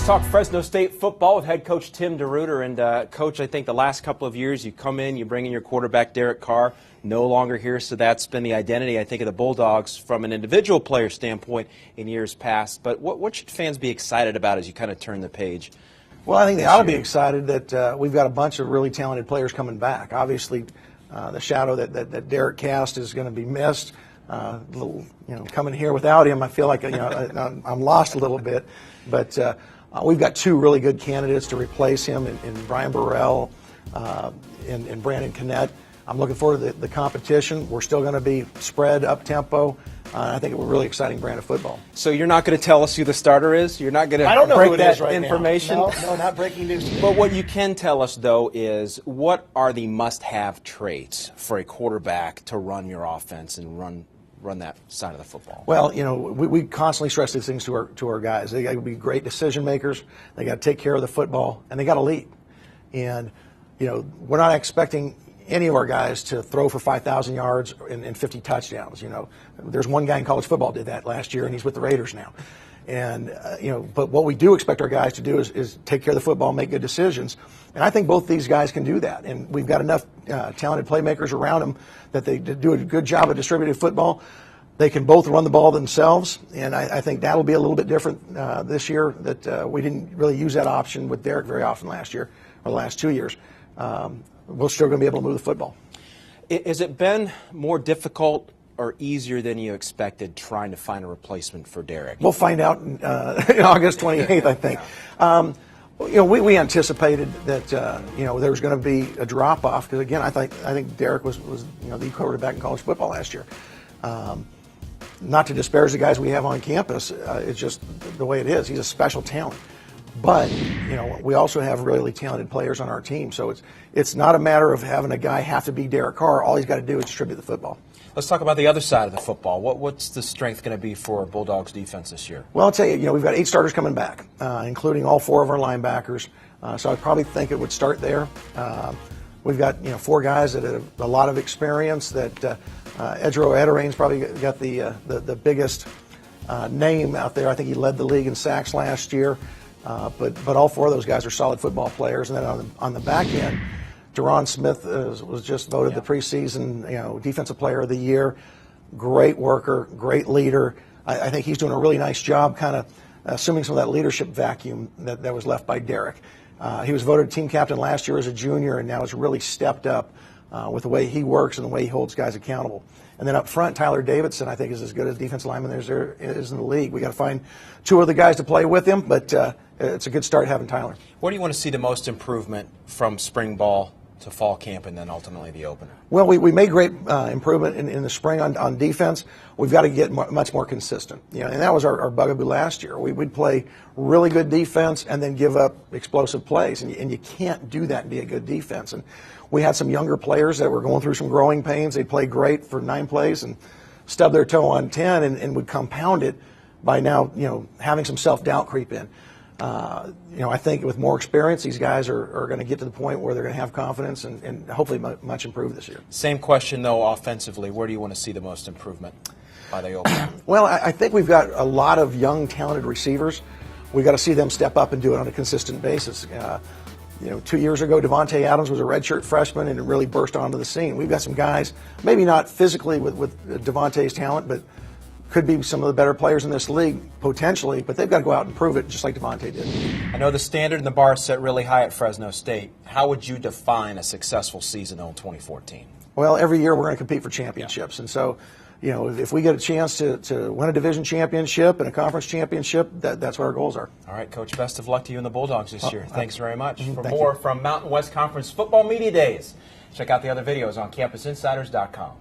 Let's talk Fresno State football with head coach Tim DeRuyter. And, Coach, I think the last couple of years you come in, you bring in your quarterback, Derek Carr, no longer here, so that's been the identity, I think, of the Bulldogs from an individual player standpoint in years past. But what should fans be excited about as you kind of turn the page? Well, I think they ought to be excited that we've got a bunch of really talented players coming back. Obviously, the shadow that Derek cast is going to be missed. Coming here without him, I feel like I'm lost a little bit. But we've got two really good candidates to replace him in Brian Burrell and Brandon Cannett. I'm looking forward to the competition. We're still going to be spread up-tempo. I think we're really exciting brand of football. So you're not going to tell us who the starter is? You're not going to break that information? No, not breaking news. But what you can tell us, though, is what are the must-have traits for a quarterback to run your offense and run that side of the football? Well, we constantly stress these things to our guys. They got to be great decision makers. They got to take care of the football, and they got to lead. And we're not expecting any of our guys to throw for 5,000 yards and 50 touchdowns. There's one guy in college football did that last year, and he's with the Raiders now. And but what we do expect our guys to do is take care of the football, make good decisions. And I think both these guys can do that. And we've got enough talented playmakers around them that they do a good job of distributed football. They can both run the ball themselves, and I think that'll be a little bit different this year. That we didn't really use that option with Derek very often last year or the last 2 years. We're still going to be able to move the football. Has it been more difficult or easier than you expected trying to find a replacement for Derek? We'll find out in August 28th, I think. We anticipated that there was going to be a drop off because again, I think Derek was the quarterback in college football last year. Not to disparage the guys we have on campus, it's just the way it is. He's a special talent. But we also have really talented players on our team, so it's not a matter of having a guy have to be Derek Carr. All he's got to do is distribute the football. Let's talk about the other side of the football. What's the strength going to be for Bulldogs defense this year? Well, I'll tell you, we've got 8 starters coming back, including all 4 of our linebackers. So I probably think it would start there. We've got 4 guys that have a lot of experience. That Edro Ederain's probably got the biggest name out there. I think he led the league in sacks last year. But all 4 of those guys are solid football players. And then on the back end, Deron Smith was just voted the preseason defensive player of the year. Great worker, great leader. I think he's doing a really nice job kind of assuming some of that leadership vacuum that was left by Derek. He was voted team captain last year as a junior and now has really stepped up with the way he works and the way he holds guys accountable. And then up front, Tyler Davidson, I think, is as good as defensive lineman as there is in the league. We got to find 2 other guys to play with him, but it's a good start having Tyler. Where do you want to see the most improvement from spring ball to fall camp and then ultimately the opener? Well, we made great improvement in the spring on defense. We've got to get much more consistent. And that was our bugaboo last year. We'd play really good defense and then give up explosive plays, and you can't do that and be a good defense. And we had some younger players that were going through some growing pains. They played great for 9 plays and stubbed their toe on 10 and would compound it by now, having some self-doubt creep in. I think with more experience, these guys are going to get to the point where they're going to have confidence and hopefully much improved this year. Same question, though, offensively. Where do you want to see the most improvement by the opener? Well, I think we've got a lot of young, talented receivers. We've got to see them step up and do it on a consistent basis. 2 years ago, Devontae Adams was a redshirt freshman and really burst onto the scene. We've got some guys, maybe not physically with Devontae's talent, but could be some of the better players in this league, potentially, but they've got to go out and prove it just like Devontae did. I know the standard and the bar is set really high at Fresno State. How would you define a successful season in 2014? Well, every year we're going to compete for championships. And so, if we get a chance to win a division championship and a conference championship, that's what our goals are. All right, Coach, best of luck to you and the Bulldogs this year. Thanks very much. For Thank more you. from Mountain West Conference Football Media Days, check out the other videos on CampusInsiders.com.